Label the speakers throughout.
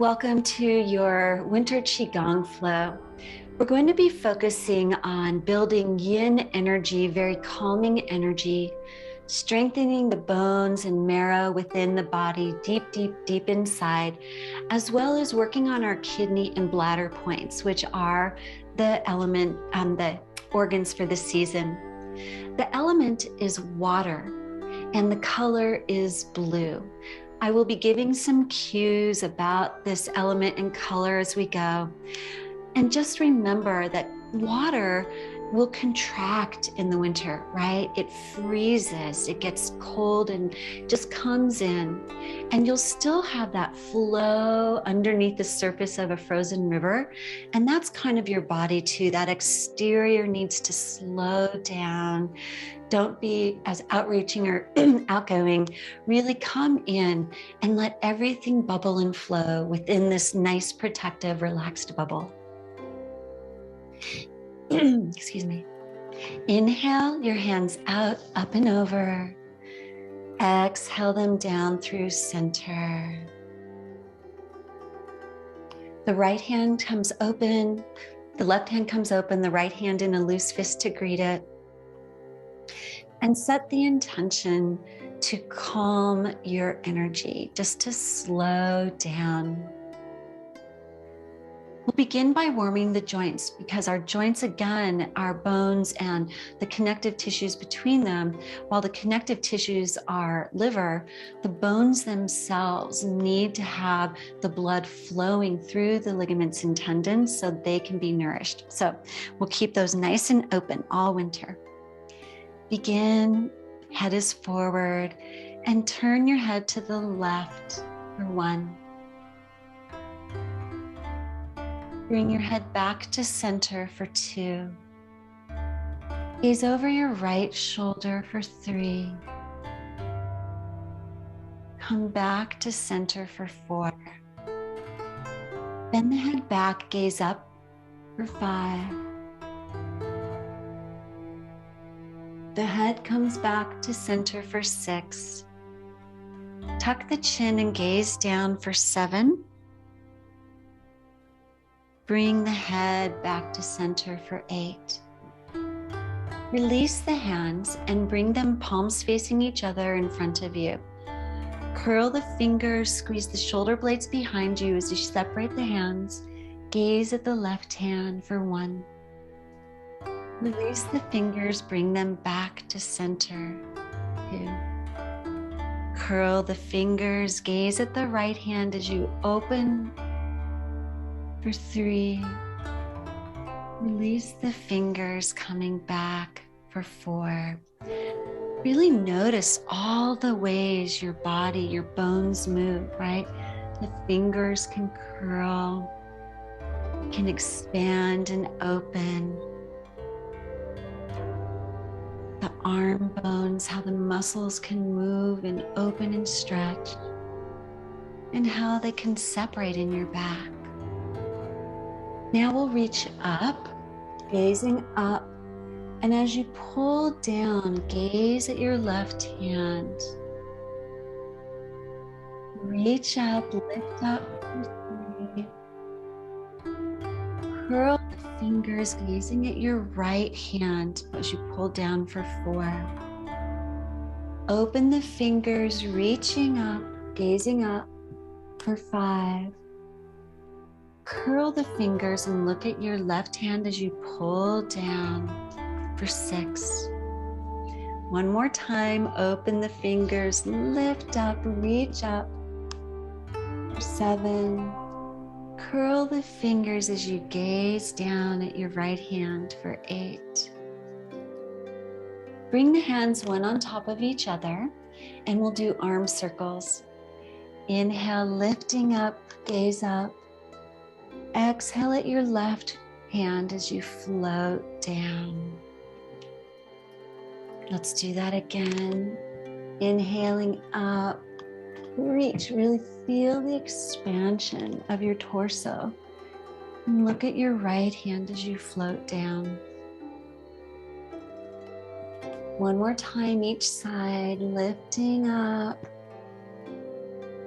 Speaker 1: Welcome to your winter Qigong flow. We're going to be focusing on building yin energy, very calming energy, strengthening the bones and marrow within the body, deep, deep, deep inside, as well as working on our kidney and bladder points, which are the the organs for the season. The element is water, and the color is blue. I will be giving some cues about this element and color as we go. And just remember that water will contract in the winter, right? It freezes, it gets cold and just comes in. And you'll still have that flow underneath the surface of a frozen river. And that's kind of your body too. That exterior needs to slow down. Don't be as outreaching or outgoing. Really come in and let everything bubble and flow within this nice, protective, relaxed bubble. Excuse me. Inhale your hands out, up and over. Exhale them down through center. The right hand comes open. The left hand comes open, the right hand in a loose fist to greet it. And set the intention to calm your energy, just to slow down. We'll begin by warming the joints because our joints, again, are bones and the connective tissues between them. While the connective tissues are liver, the bones themselves need to have the blood flowing through the ligaments and tendons so they can be nourished. So we'll keep those nice and open all winter. Begin, head is forward, and turn your head to the left for 1. Bring your head back to center for 2. Gaze over your right shoulder for 3. Come back to center for 4. Bend the head back, gaze up for 5. The head comes back to center for 6. Tuck the chin and gaze down for 7. Bring the head back to center for 8. Release the hands and bring them palms facing each other in front of you. Curl the fingers, squeeze the shoulder blades behind you as you separate the hands. Gaze at the left hand for 1. Release the fingers, bring them back to center. 2. Curl the fingers, gaze at the right hand as you open. For 3, release the fingers, coming back for 4. Really notice all the ways your body, your bones move, right? The fingers can curl, can expand and open. The arm bones, how the muscles can move and open and stretch, and how they can separate in your back. Now we'll reach up, gazing up, and as you pull down, gaze at your left hand. Reach up, lift up for 3. Curl the fingers, gazing at your right hand as you pull down for 4. Open the fingers, reaching up, gazing up for 5. Curl the fingers and look at your left hand as you pull down for 6. One more time, open the fingers, lift up, reach up for 7. Curl the fingers as you gaze down at your right hand for 8. Bring the hands one on top of each other and we'll do arm circles. Inhale, lifting up, gaze up. Exhale at your left hand as you float down. Let's do that again. Inhaling up, reach, really feel the expansion of your torso. And look at your right hand as you float down. One more time each side, lifting up.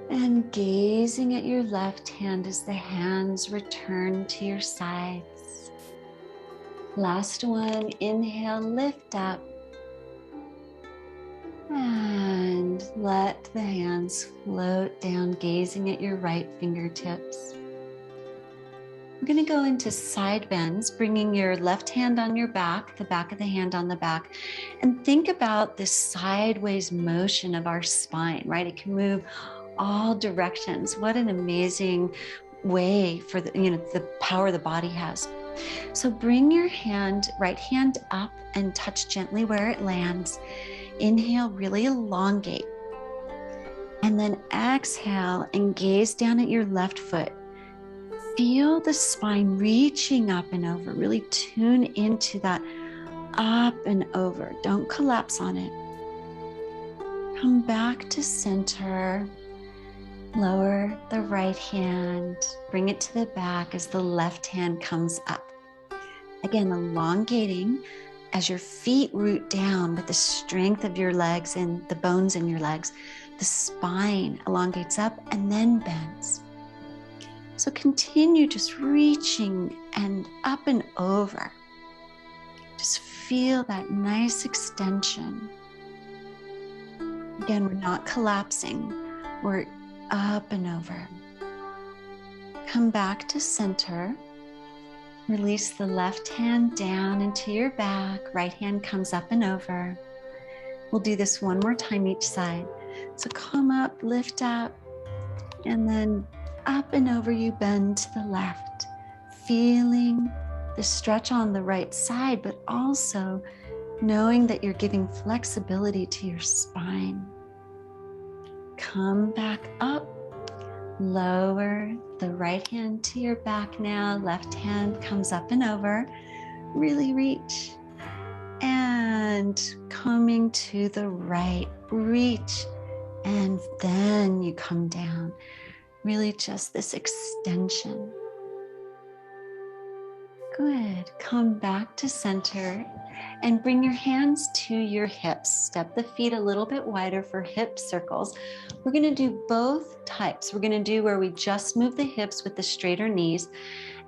Speaker 1: And gazing at your left hand as the hands return to your sides. Last one, inhale, lift up. And let the hands float down, gazing at your right fingertips. We're going to go into side bends, bringing your left hand on your back, the back of the hand on the back, and think about this sideways motion of our spine, right? It can move all directions. What an amazing way for the power the body has. So bring your right hand up and touch gently where it lands. Inhale, really elongate. And then exhale and gaze down at your left foot. Feel the spine reaching up and over. Really tune into that up and over. Don't collapse on it. Come back to center. Lower the right hand. Bring it to the back as the left hand comes up. Again, elongating as your feet root down with the strength of your legs and the bones in your legs. The spine elongates up and then bends. So continue just reaching and up and over. Just feel that nice extension. Again, we're not collapsing. We're up and over. Come back to center. Release the left hand down into your back. Right hand comes up and over. We'll do this one more time each side. So come up, lift up, and then up and over you bend to the left, feeling the stretch on the right side, but also knowing that you're giving flexibility to your spine. Come back up, lower the right hand to your back now, left hand comes up and over, really reach. And coming to the right, reach, and then you come down. Really just this extension. Good. Come back to center and bring your hands to your hips. Step the feet a little bit wider for hip circles. We're going to do both types. We're going to do where we just move the hips with the straighter knees,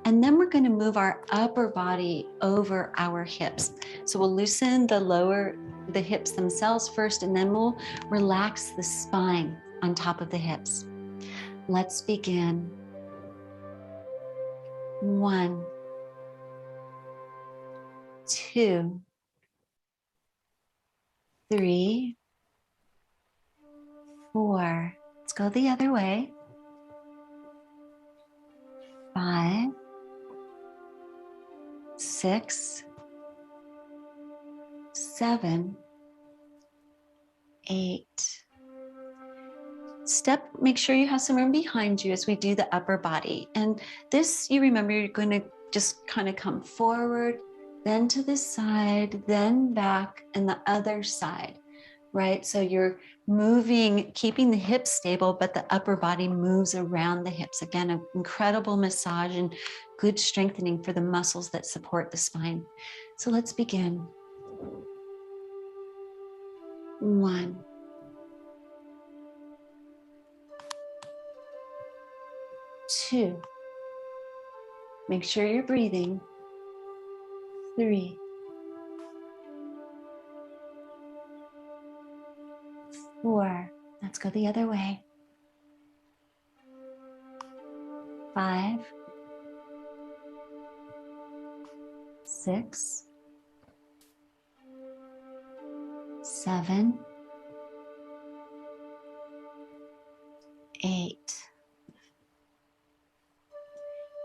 Speaker 1: and then we're going to move our upper body over our hips. So we'll loosen the hips themselves first, and then we'll relax the spine on top of the hips. Let's begin. 1, 2, 3, 4. Let's go the other way. 5, 6, 7, 8. Make sure you have some room behind you as we do the upper body. And this, you remember, you're going to just kind of come forward, then to the side, then back, and the other side, right? So you're moving, keeping the hips stable, but the upper body moves around the hips. Again, an incredible massage and good strengthening for the muscles that support the spine. So let's begin. 1, 2. Make sure you're breathing. 3, 4. Let's go the other way. 5, 6, 7, 8.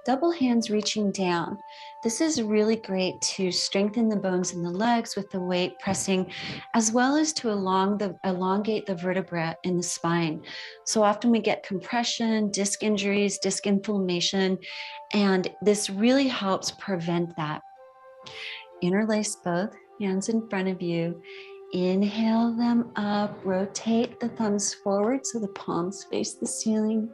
Speaker 1: Double hands reaching down. This is really great to strengthen the bones in the legs with the weight pressing, as well as to elongate the vertebra in the spine. So often we get compression, disc injuries, disc inflammation, and this really helps prevent that. Interlace both hands in front of you. Inhale them up, rotate the thumbs forward so the palms face the ceiling.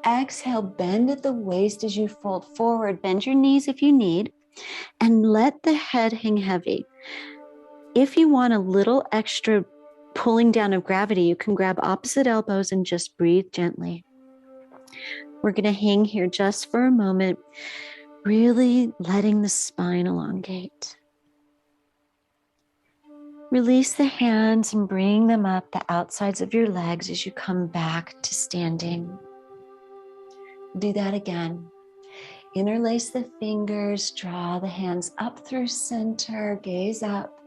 Speaker 1: Exhale, bend at the waist as you fold forward. Bend your knees if you need, and let the head hang heavy. If you want a little extra pulling down of gravity, you can grab opposite elbows and just breathe gently. We're going to hang here just for a moment, really letting the spine elongate. Release the hands and bring them up the outsides of your legs as you come back to standing. Do that again. Interlace the fingers, draw the hands up through center, gaze up.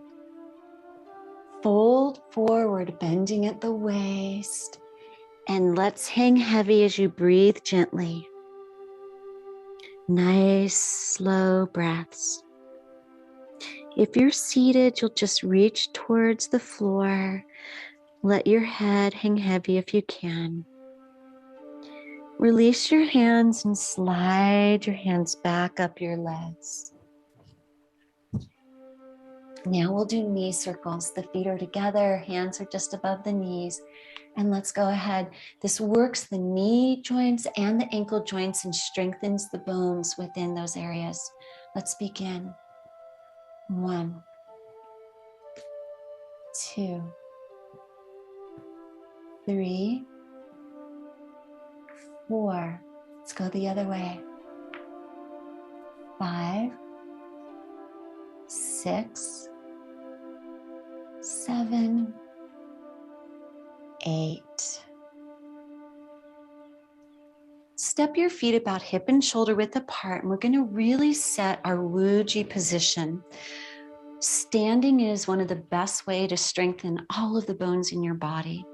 Speaker 1: Fold forward, bending at the waist. And let's hang heavy as you breathe gently. Nice, slow breaths. If you're seated, you'll just reach towards the floor. Let your head hang heavy if you can. Release your hands and slide your hands back up your legs. Now we'll do knee circles. The feet are together, hands are just above the knees. And let's go ahead. This works the knee joints and the ankle joints and strengthens the bones within those areas. Let's begin. 1, 2, 3, 4. Let's go the other way. 5, 6, 7, 8. Step your feet about hip and shoulder width apart, and we're going to really set our Wuji position. Standing is one of the best ways to strengthen all of the bones in your body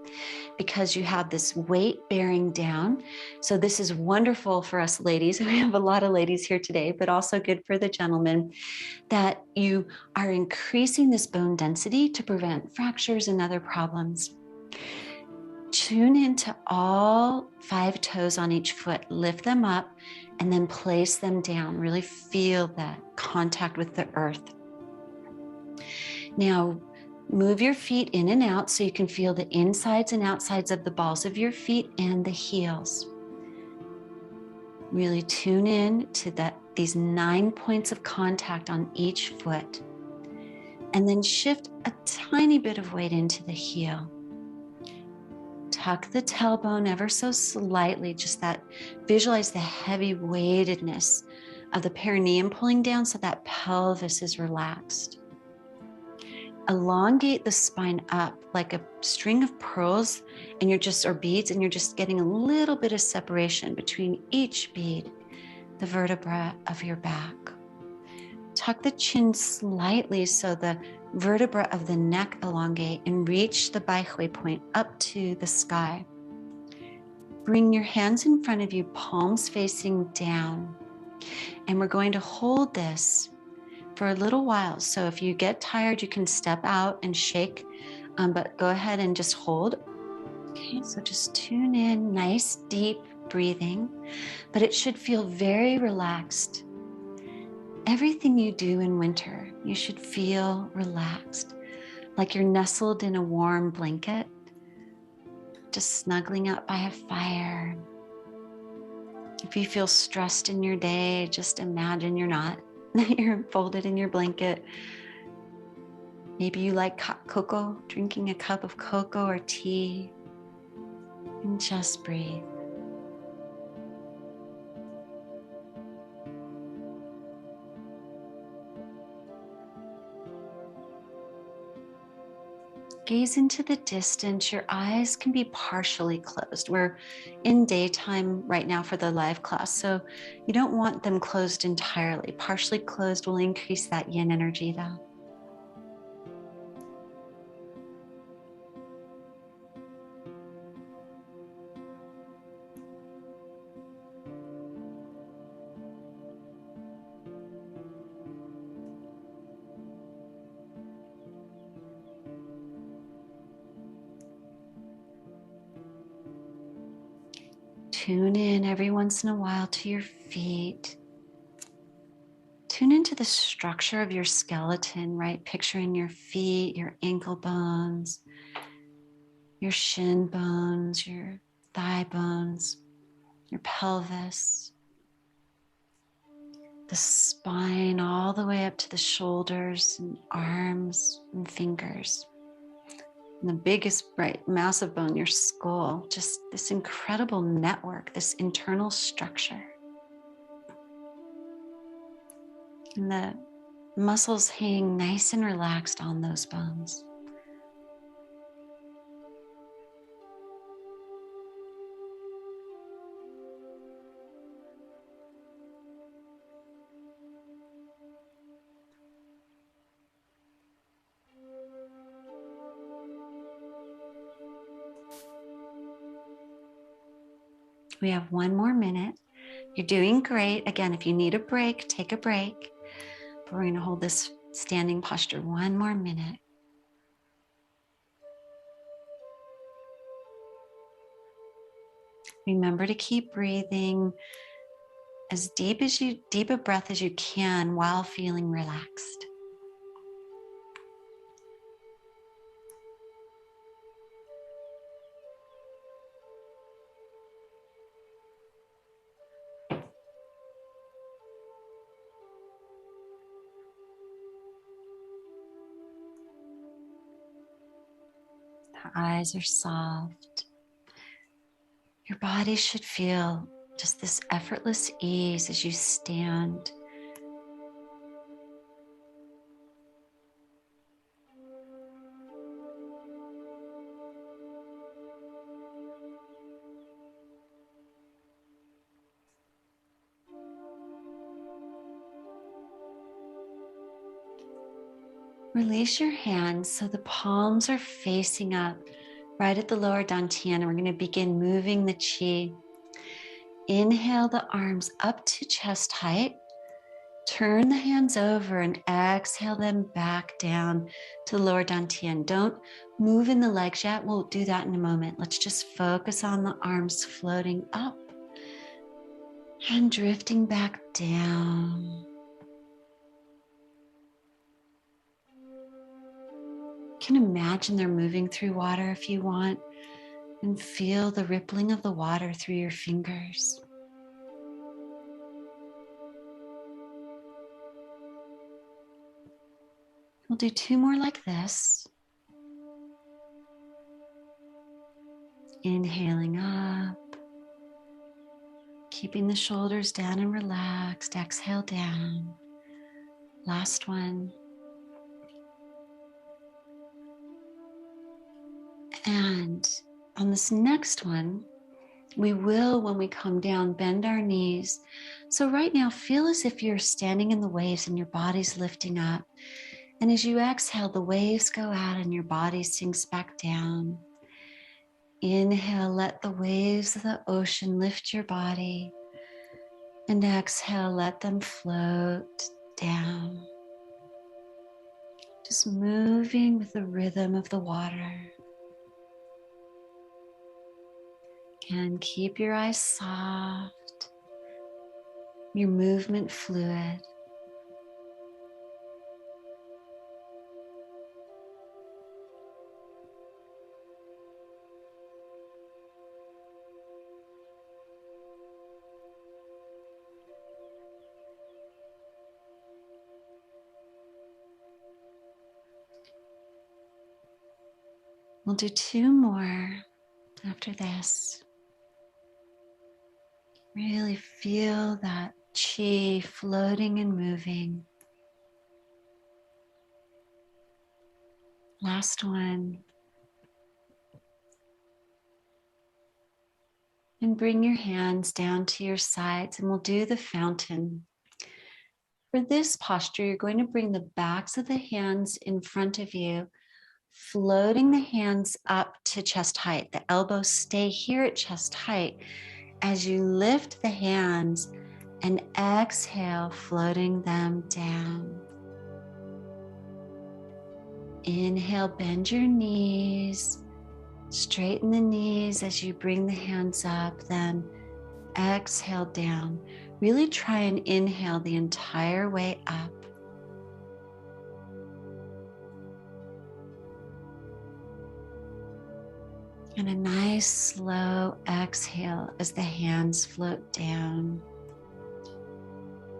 Speaker 1: because you have this weight bearing down. So this is wonderful for us ladies. We have a lot of ladies here today, but also good for the gentlemen, that you are increasing this bone density to prevent fractures and other problems. Tune into all 5 toes on each foot, lift them up, and then place them down. Really feel that contact with the earth. Now, move your feet in and out so you can feel the insides and outsides of the balls of your feet and the heels. Really tune in to these 9 points of contact on each foot. And then shift a tiny bit of weight into the heel. Tuck the tailbone ever so slightly, just that, visualize the heavy weightedness of the perineum pulling down so that pelvis is relaxed. Elongate the spine up like a string of pearls or beads, and you're just getting a little bit of separation between each bead, the vertebra of your back. Tuck the chin slightly so the vertebra of the neck elongate and reach the baihui point up to the sky. Bring your hands in front of you, palms facing down. And we're going to hold this for a little while. So if you get tired, you can step out and shake, but go ahead and just hold. Okay, so just tune in, nice deep breathing, but it should feel very relaxed. Everything you do in winter, you should feel relaxed, like you're nestled in a warm blanket, just snuggling up by a fire. If you feel stressed in your day, just imagine you're not. You're folded in your blanket. Maybe you like cocoa, drinking a cup of cocoa or tea, and just breathe. Gaze into the distance. Your eyes can be partially closed. We're in daytime right now for the live class, so you don't want them closed entirely. Partially closed will increase that yin energy though. Tune in every once in a while to your feet. Tune into the structure of your skeleton, right? Picturing your feet, your ankle bones, your shin bones, your thigh bones, your pelvis, the spine all the way up to the shoulders and arms and fingers. And the biggest, right, massive bone, your skull, just this incredible network, this internal structure. And the muscles hang nice and relaxed on those bones. We have 1 more minute. You're doing great. Again, if you need a break, take a break. But we're going to hold this standing posture 1 more minute. Remember to keep breathing as deep a breath as you can while feeling relaxed. The eyes are soft. Your body should feel just this effortless ease as you stand. Release your hands so the palms are facing up right at the lower dantian, and we're going to begin moving the chi. Inhale the arms up to chest height. Turn the hands over and exhale them back down to the lower dantian. Don't move in the legs yet. We'll do that in a moment. Let's just focus on the arms floating up and drifting back down. You can imagine they're moving through water if you want, and feel the rippling of the water through your fingers. We'll do 2 more like this. Inhaling up, keeping the shoulders down and relaxed. Exhale down. Last one. And on this next one, we will, when we come down, bend our knees. So right now, feel as if you're standing in the waves and your body's lifting up. And as you exhale, the waves go out and your body sinks back down. Inhale, let the waves of the ocean lift your body. And exhale, let them float down. Just moving with the rhythm of the water. And keep your eyes soft, your movement fluid. We'll do 2 more after this. Really feel that chi floating and moving. Last one. And bring your hands down to your sides, and we'll do the fountain. For this posture, you're going to bring the backs of the hands in front of you, floating the hands up to chest height. The elbows stay here at chest height as you lift the hands and exhale, floating them down. Inhale, bend your knees, straighten the knees as you bring the hands up, then exhale down. Really try and inhale the entire way up. And a nice slow exhale as the hands float down.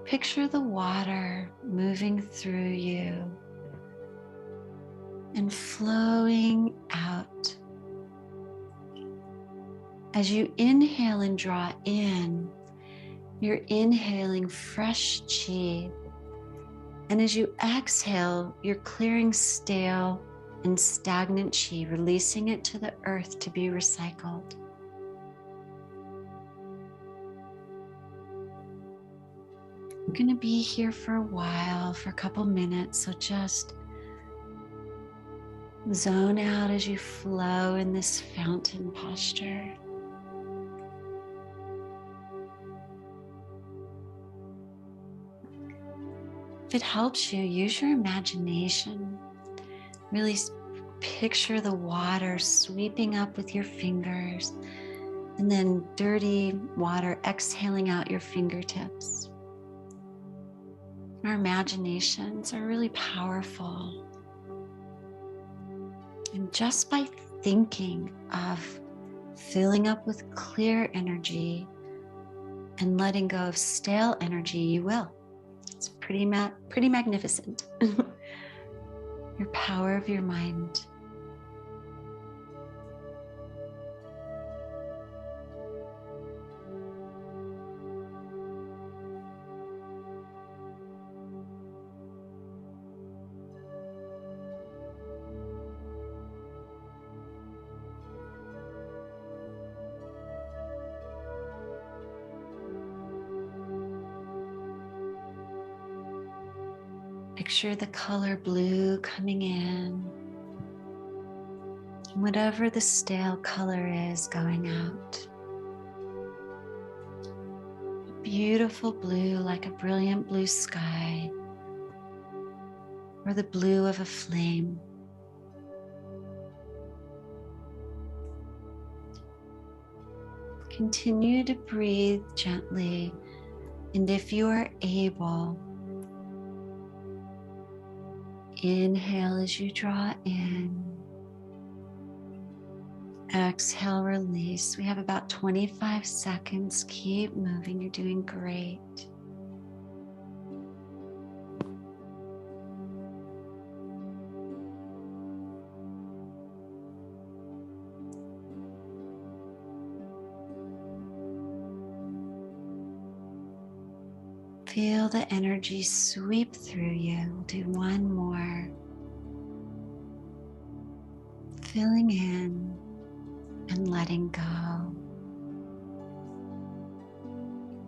Speaker 1: Picture the water moving through you, and flowing out. As you inhale and draw in, you're inhaling fresh qi. And as you exhale, you're clearing stale and stagnant qi, releasing it to the earth to be recycled. I'm going to be here for a while, for a couple minutes, so just zone out as you flow in this fountain posture. If it helps you, use your imagination. Really picture the water sweeping up with your fingers and then dirty water exhaling out your fingertips. Our imaginations are really powerful. And just by thinking of filling up with clear energy and letting go of stale energy, you will. It's pretty magnificent. Your power of your mind. Picture the color blue coming in, and whatever the stale color is going out. A beautiful blue, like a brilliant blue sky, or the blue of a flame. Continue to breathe gently, and if you are able, inhale as you draw in. Exhale, release. We have about 25 seconds. Keep moving. You're doing great. Feel the energy sweep through you. We'll do one more. Filling in and letting go.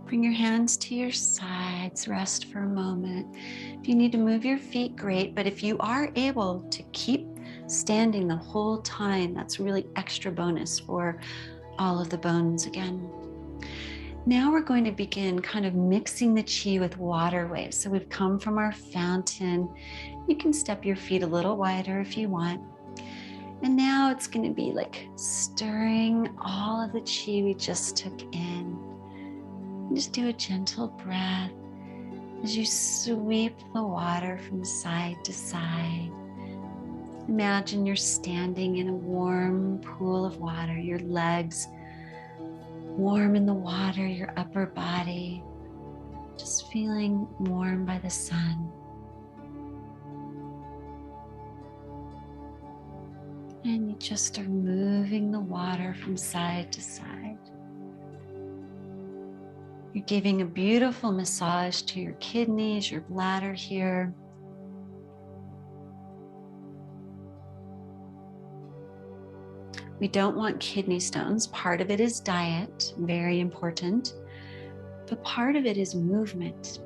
Speaker 1: Bring your hands to your sides. Rest for a moment. If you need to move your feet, great. But if you are able to keep standing the whole time, that's really extra bonus for all of the bones again. Now we're going to begin kind of mixing the qi with water waves. So we've come from our fountain. You can step your feet a little wider if you want. And now it's going to be like stirring all of the qi we just took in. And just do a gentle breath as you sweep the water from side to side. Imagine you're standing in a warm pool of water, your legs warm in the water, your upper body just feeling warm by the sun. And you just are moving the water from side to side. You're giving a beautiful massage to your kidneys, your bladder here. We don't want kidney stones. Part of it is diet, very important, but part of it is movement.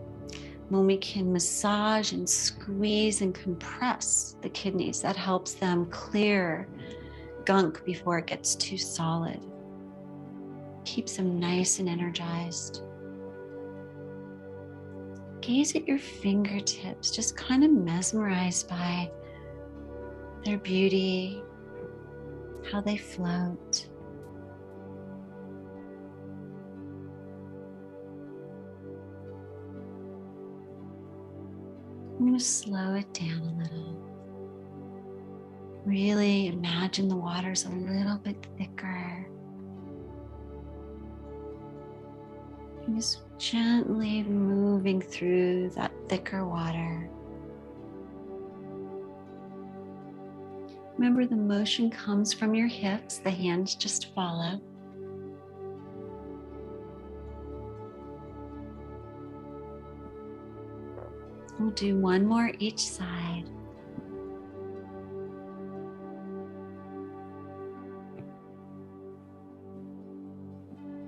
Speaker 1: When we can massage and squeeze and compress the kidneys, that helps them clear gunk before it gets too solid. Keeps them nice and energized. Gaze at your fingertips, just kind of mesmerized by their beauty, how they float. I'm going to slow it down a little. Really imagine the water's a little bit thicker. And just gently moving through that thicker water. Remember, the motion comes from your hips, the hands just follow. We'll do one more each side.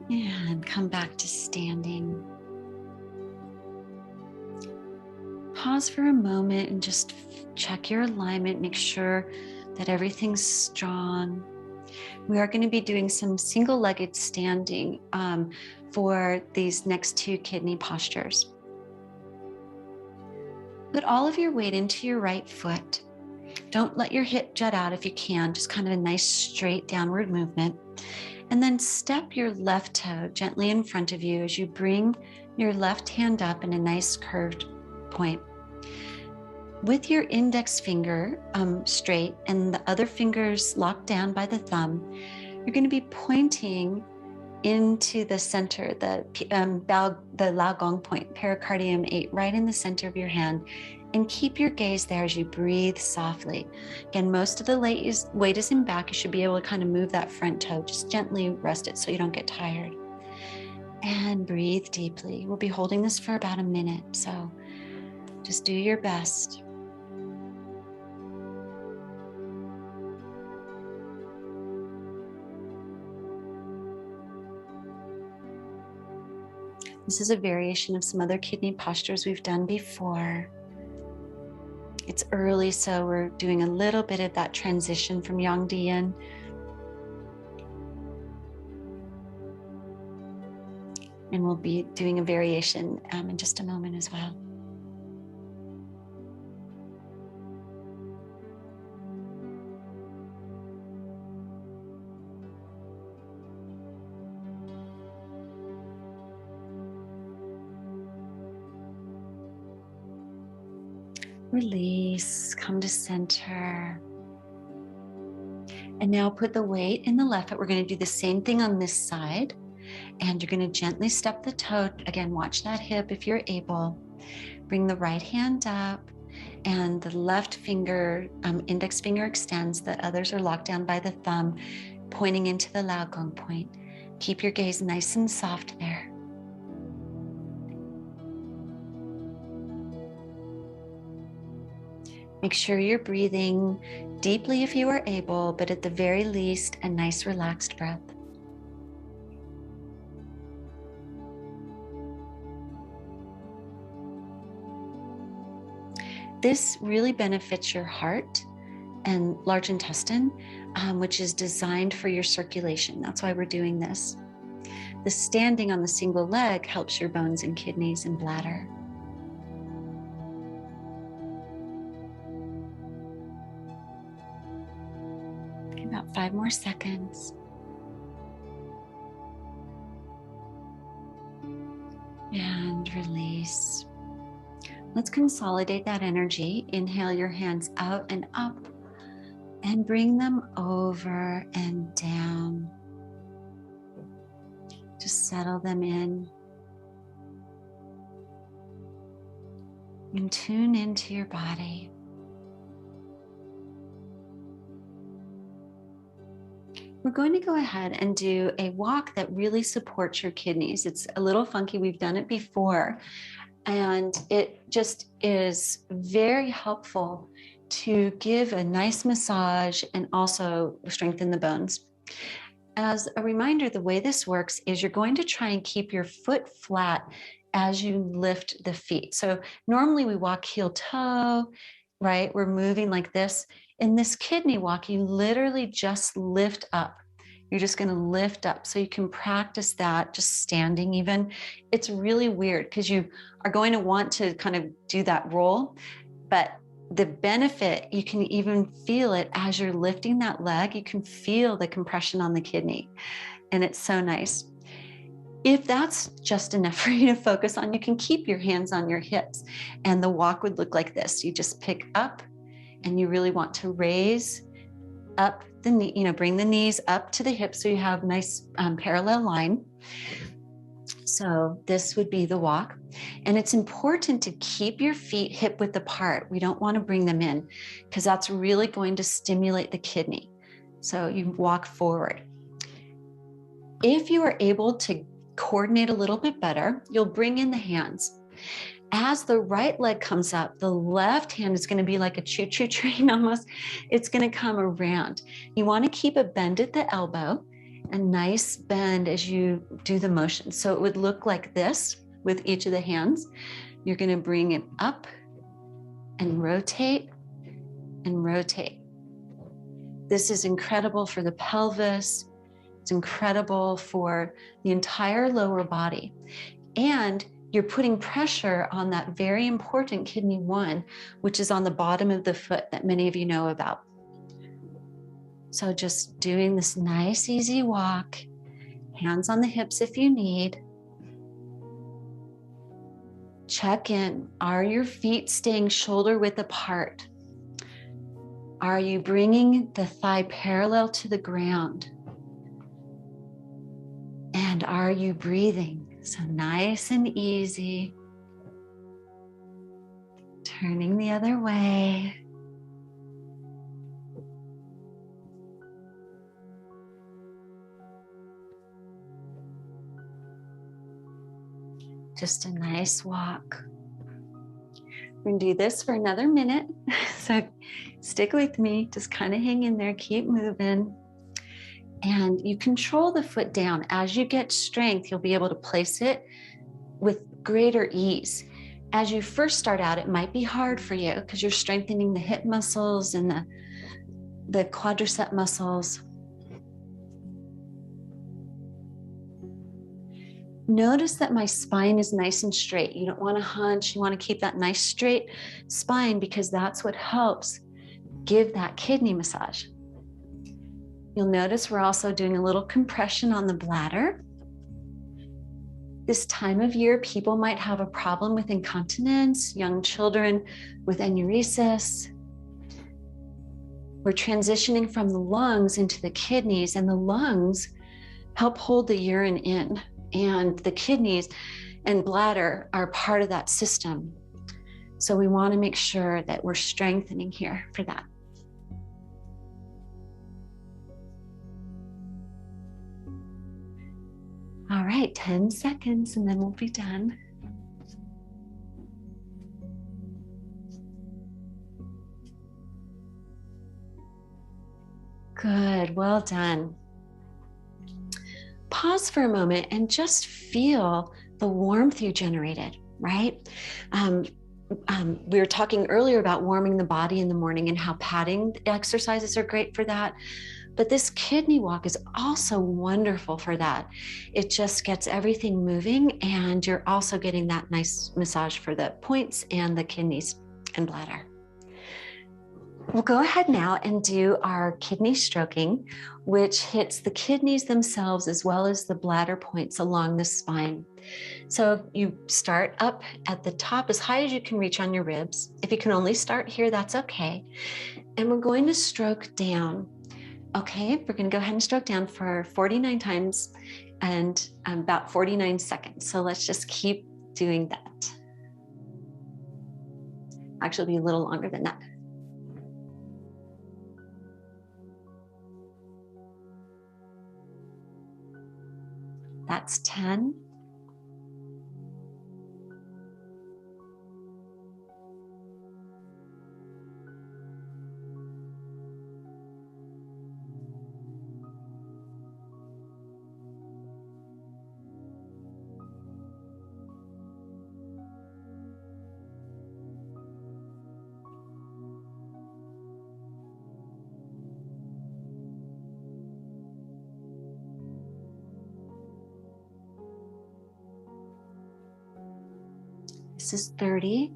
Speaker 1: And come back to standing. Pause for a moment and just check your alignment. Make sure that everything's strong. We are going to be doing some single-legged standing for these next two kidney postures. Put all of your weight into your right foot. Don't let your hip jut out if you can, just kind of a nice straight downward movement. And then step your left toe gently in front of you as you bring your left hand up in a nice curved point. With your index finger straight and the other fingers locked down by the thumb, you're going to be pointing into the center, the Lao Gong point, pericardium 8, right in the center of your hand. And keep your gaze there as you breathe softly. Again, most of the weight is in back. You should be able to kind of move that front toe. Just gently rest it so you don't get tired. And breathe deeply. We'll be holding this for about a minute, so just do your best. This is a variation of some other kidney postures we've done before. It's early, so we're doing a little bit of that transition from Yang to Yin. And we'll be doing a variation in just a moment as well. Release, come to center. And now put the weight in the left foot. We're going to do the same thing on this side. And you're going to gently step the toe. Again, watch that hip if you're able. Bring the right hand up and the left finger, index finger extends. The others are locked down by the thumb, pointing into the Lao Gong point. Keep your gaze nice and soft there. Make sure you're breathing deeply if you are able, but at the very least, a nice relaxed breath. This really benefits your heart and large intestine, which is designed for your circulation. That's why we're doing this. The standing on the single leg helps your bones and kidneys and bladder. About 5 more seconds. And release. Let's consolidate that energy. Inhale your hands out and up and bring them over and down. Just settle them in. And tune into your body. We're going to go ahead and do a walk that really supports your kidneys. It's a little funky. We've done it before, and it just is very helpful to give a nice massage and also strengthen the bones. As a reminder, the way this works is you're going to try and keep your foot flat as you lift the feet. So normally we walk heel toe, right? We're moving like this. In this kidney walk, you literally just lift up. You're just going to lift up. So you can practice that just standing even. It's really weird because you are going to want to kind of do that roll, but the benefit, you can even feel it as you're lifting that leg. You can feel the compression on the kidney, and it's so nice. If that's just enough for you to focus on, you can keep your hands on your hips, and the walk would look like this. You just pick up, and you really want to raise up the knee, bring the knees up to the hips so you have nice parallel line. So this would be the walk. And it's important to keep your feet hip width apart. We don't want to bring them in because that's really going to stimulate the kidney. So you walk forward. If you are able to coordinate a little bit better, you'll bring in the hands. As the right leg comes up, the left hand is going to be like a choo-choo train almost. It's going to come around. You want to keep a bend at the elbow, a nice bend as you do the motion. So it would look like this with each of the hands. You're going to bring it up and rotate and rotate. This is incredible for the pelvis. It's incredible for the entire lower body. And you're putting pressure on that very important kidney 1, which is on the bottom of the foot that many of you know about. So just doing this nice, easy walk, hands on the hips if you need. Check in. Are your feet staying shoulder width apart? Are you bringing the thigh parallel to the ground? And are you breathing? So nice and easy. Turning the other way. Just a nice walk. We're going to do this for another minute. So stick with me. Just kind of hang in there. Keep moving. And you control the foot down. As you get strength, you'll be able to place it with greater ease. As you first start out, it might be hard for you because you're strengthening the hip muscles and the quadricep muscles. Notice that my spine is nice and straight. You don't want to hunch. You want to keep that nice straight spine because that's what helps give that kidney massage. You'll notice we're also doing a little compression on the bladder. This time of year, people might have a problem with incontinence, young children with enuresis. We're transitioning from the lungs into the kidneys, and the lungs help hold the urine in, and the kidneys and bladder are part of that system. So we want to make sure that we're strengthening here for that. All right, 10 seconds and then we'll be done. Good, well done. Pause for a moment and just feel the warmth you generated, right? We were talking earlier about warming the body in the morning and how padding exercises are great for that. But this kidney walk is also wonderful for that. It just gets everything moving, and you're also getting that nice massage for the points and the kidneys and bladder. We'll go ahead now and do our kidney stroking, which hits the kidneys themselves as well as the bladder points along the spine. So you start up at the top as high as you can reach on your ribs. If you can only start here, that's okay. And we're going to stroke down. Okay, we're going to go ahead and stroke down for 49 times and about 49 seconds. So let's just keep doing that. Actually, it'll be a little longer than that. That's 10. This is 30.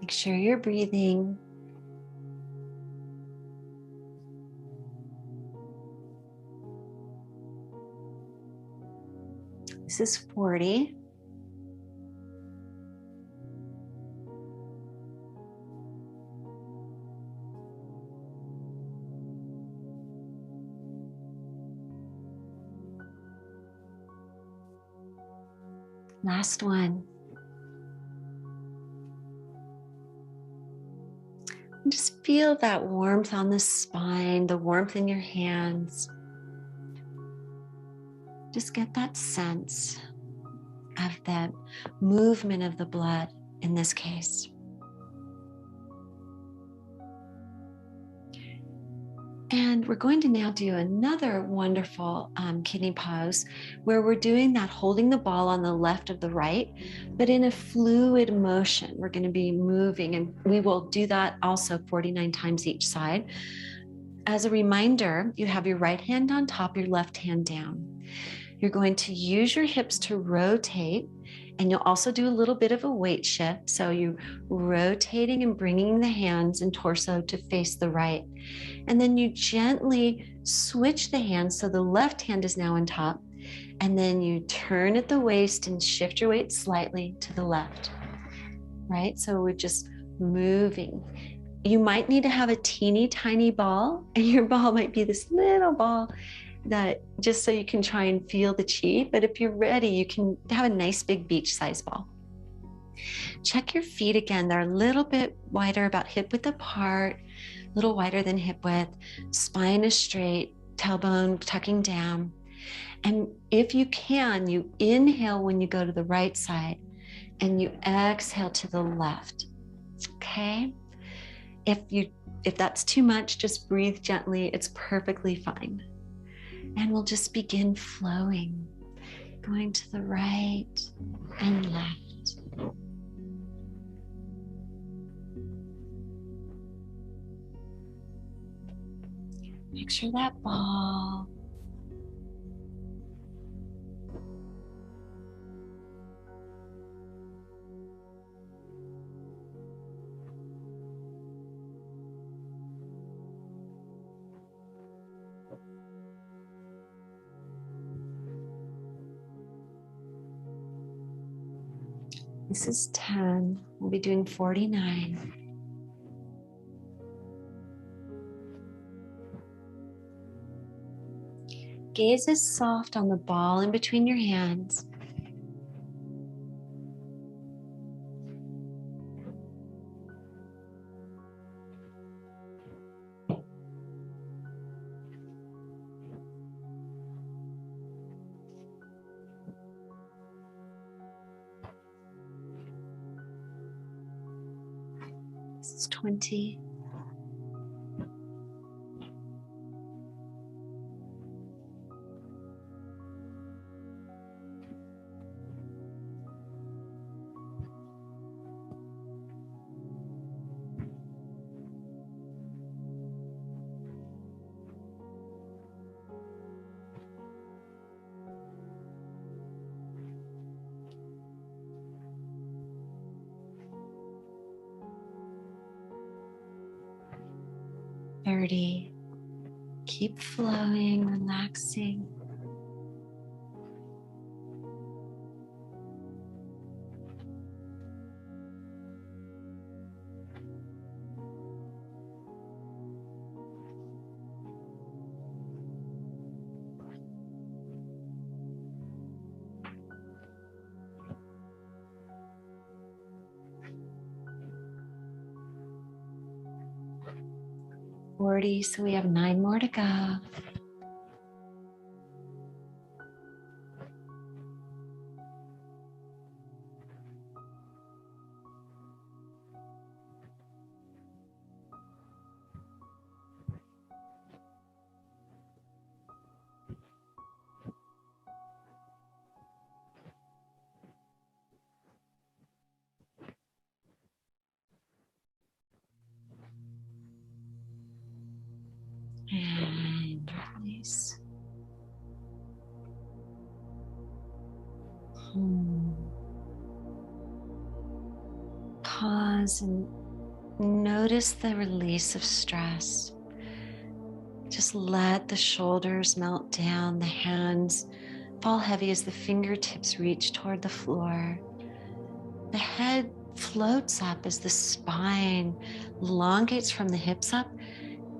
Speaker 1: Make sure you're breathing. This is 40. Last one. And just feel that warmth on the spine, the warmth in your hands. Just get that sense of the movement of the blood in this case. And we're going to now do another wonderful kidney pose where we're doing that, holding the ball on the left of the right, but in a fluid motion. We're going to be moving, and we will do that also 49 times each side. As a reminder, you have your right hand on top, your left hand down. You're going to use your hips to rotate, and you'll also do a little bit of a weight shift. So you're rotating and bringing the hands and torso to face the right. And then you gently switch the hands. So the left hand is now on top. And then you turn at the waist and shift your weight slightly to the left, right? So we're just moving. You might need to have a teeny tiny ball, and your ball might be this little ball that just so you can try and feel the chi. But if you're ready, you can have a nice big beach size ball. Check your feet again. They're a little bit wider, about hip width apart, a little wider than hip width. Spine is straight, tailbone tucking down. And if you can, you inhale when you go to the right side and you exhale to the left. Okay? If that's too much, just breathe gently. It's perfectly fine. And we'll just begin flowing, going to the right and left. Picture that ball. This is 10. We'll be doing 49. Gaze is soft on the ball in between your hands. This is 20. Keep flowing, relaxing. So we have 9 more to go. And release. Pause and notice the release of stress. Just let the shoulders melt down, the hands fall heavy as the fingertips reach toward the floor. The head floats up as the spine elongates from the hips up,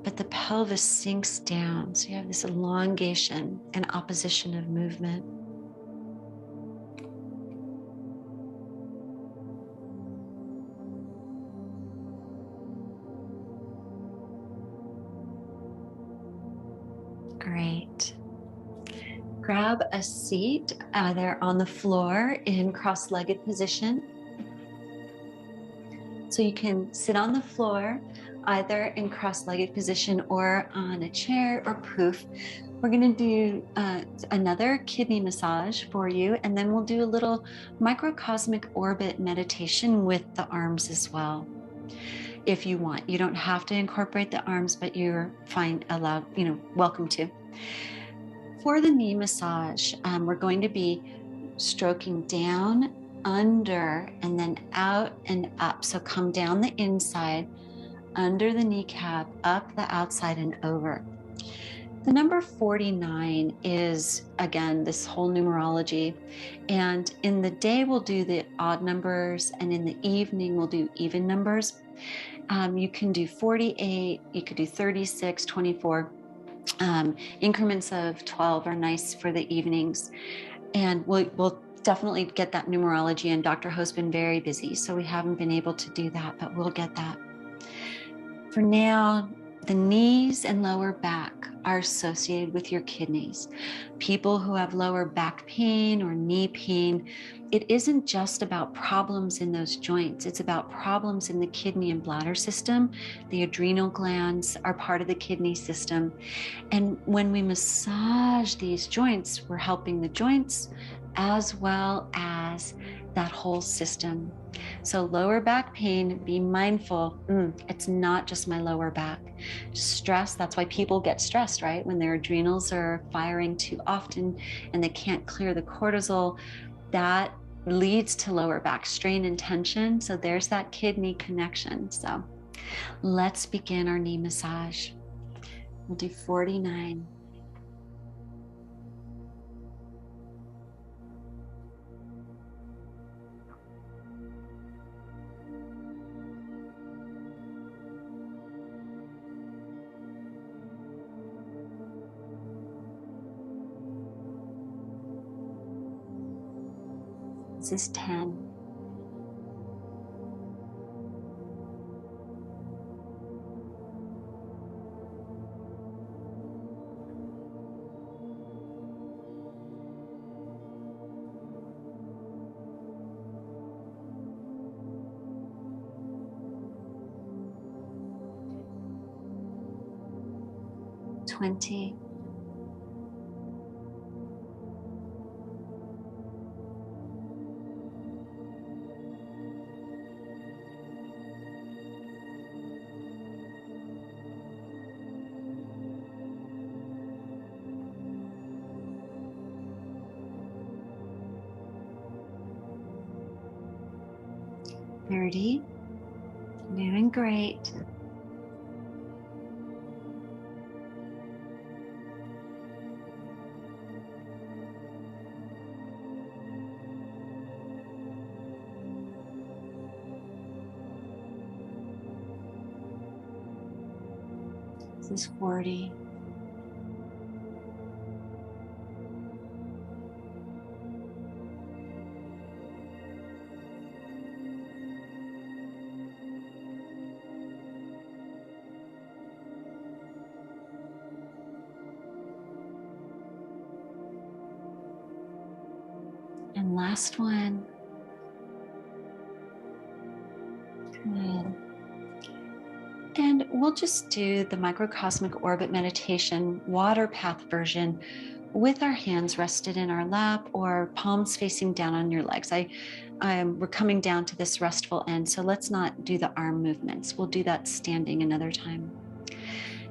Speaker 1: but the pelvis sinks down. So you have this elongation and opposition of movement. grab a seat either on the floor in cross-legged position. So you can sit on the floor either in cross-legged position or on a chair or poof. We're going to do another kidney massage for you, and then we'll do a little microcosmic orbit meditation with the arms as well. If you want, you don't have to incorporate the arms, but you're fine, allowed, welcome to. For the knee massage, we're going to be stroking down, under, and then out and up. So come down the inside, under the kneecap, up the outside and over. The number 49 is, again, this whole numerology. And in the day, we'll do the odd numbers, and in the evening, we'll do even numbers. You can do 48, you could do 36, 24. Increments of 12 are nice for the evenings. And we'll definitely get that numerology. And Dr. Ho's been very busy, so we haven't been able to do that, but we'll get that. For now, the knees and lower back are associated with your kidneys. People who have lower back pain or knee pain, it isn't just about problems in those joints. It's about problems in the kidney and bladder system. The adrenal glands are part of the kidney system. And when we massage these joints, we're helping the joints as well as that whole system. So lower back pain, be mindful. It's not just my lower back. Stress, that's why people get stressed, right? When their adrenals are firing too often and they can't clear the cortisol, that leads to lower back strain and tension. So there's that kidney connection. So let's begin our knee massage. We'll do 49. This is 10. $20. 30. Doing great. 40. And last one. Good. And we'll just do the microcosmic orbit meditation water path version with our hands rested in our lap or palms facing down on your legs. We're coming down to this restful end, so let's not do the arm movements. We'll do that standing another time.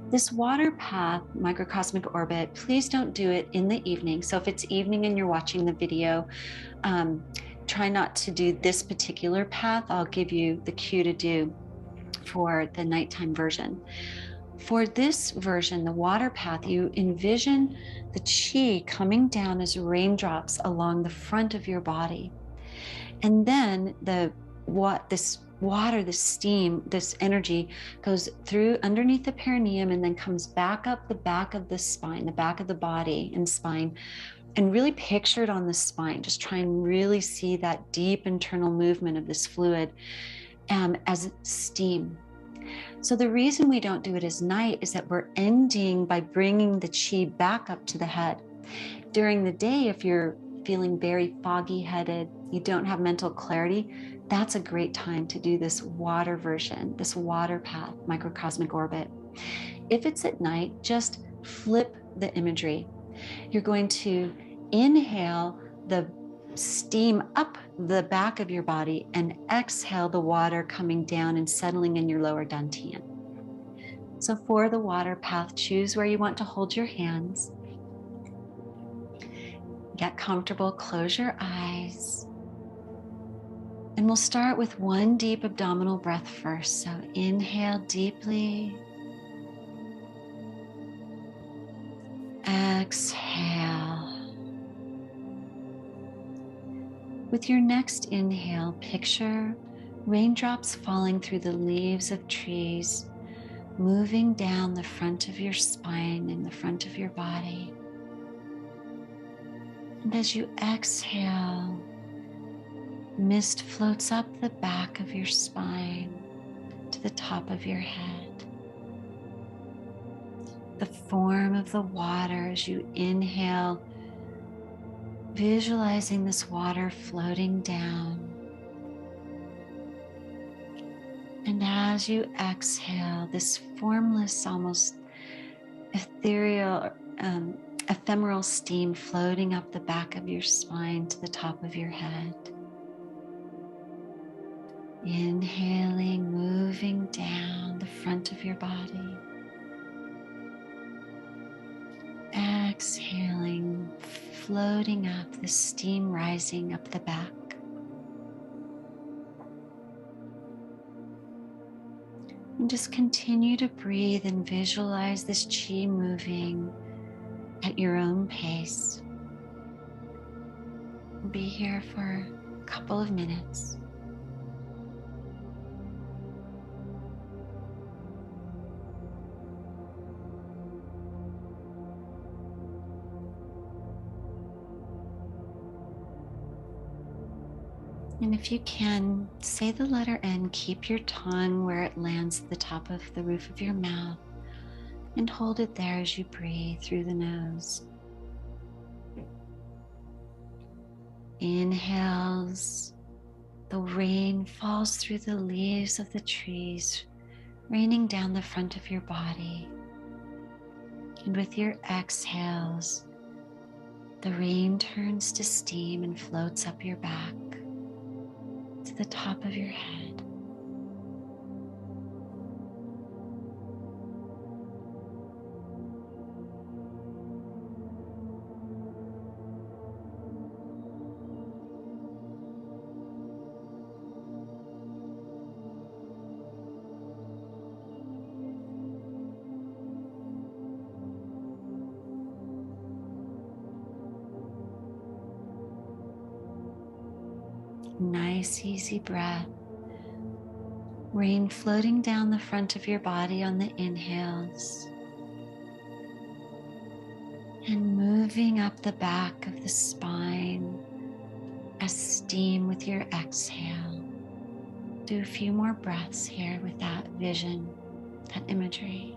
Speaker 1: This water path microcosmic orbit, please don't do it in the evening. So if it's evening and you're watching the video, try not to do this particular path. I'll give you the cue to do for the nighttime version. For this version, the water path, you envision the chi coming down as raindrops along the front of your body. And then this water, this steam, this energy goes through underneath the perineum and then comes back up the back of the spine, the back of the body and spine, and really picture it on the spine. Just try and really see that deep internal movement of this fluid as steam. So the reason we don't do it as night is that we're ending by bringing the chi back up to the head. During the day, if you're feeling very foggy headed, you don't have mental clarity, that's a great time to do this water version, this water path, microcosmic orbit. If it's at night, just flip the imagery. You're going to inhale the steam up the back of your body and exhale the water coming down and settling in your lower dantian. So for the water path, choose where you want to hold your hands. Get comfortable, close your eyes. And we'll start with one deep abdominal breath first. So inhale deeply. Exhale. With your next inhale, picture raindrops falling through the leaves of trees, moving down the front of your spine and the front of your body. And as you exhale, mist floats up the back of your spine to the top of your head. The form of the water as you inhale, visualizing this water floating down. And as you exhale, this formless, almost ethereal, ephemeral steam floating up the back of your spine to the top of your head. Inhaling, moving down the front of your body. Exhaling, floating up, the steam rising up the back. And just continue to breathe and visualize this chi moving at your own pace. We'll be here for a couple of minutes. And if you can, say the letter N, keep your tongue where it lands at the top of the roof of your mouth, and hold it there as you breathe through the nose. Inhales, the rain falls through the leaves of the trees, raining down the front of your body. And with your exhales, the rain turns to steam and floats up your back to the top of your head. Nice, easy breath. Rain floating down the front of your body on the inhales and moving up the back of the spine as steam with your exhale. Do a few more breaths here with that vision, that imagery.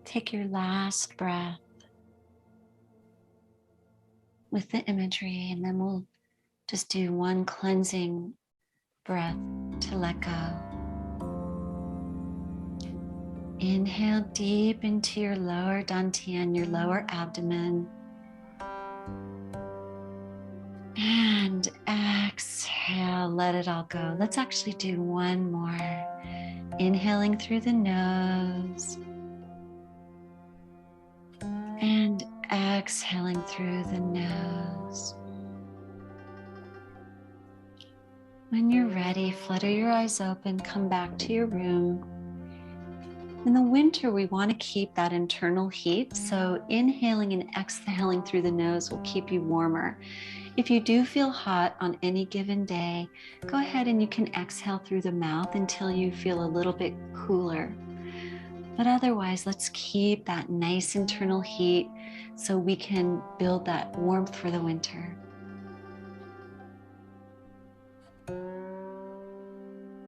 Speaker 1: Take your last breath with the imagery, and then we'll just do one cleansing breath to let go. Inhale deep into your lower dantian, your lower abdomen. And exhale, let it all go. Let's actually do one more. Inhaling through the nose. And exhaling through the nose. When you're ready, flutter your eyes open, come back to your room. In the winter, we want to keep that internal heat, so inhaling and exhaling through the nose will keep you warmer. If you do feel hot on any given day, go ahead and you can exhale through the mouth until you feel a little bit cooler. But otherwise, let's keep that nice internal heat so we can build that warmth for the winter.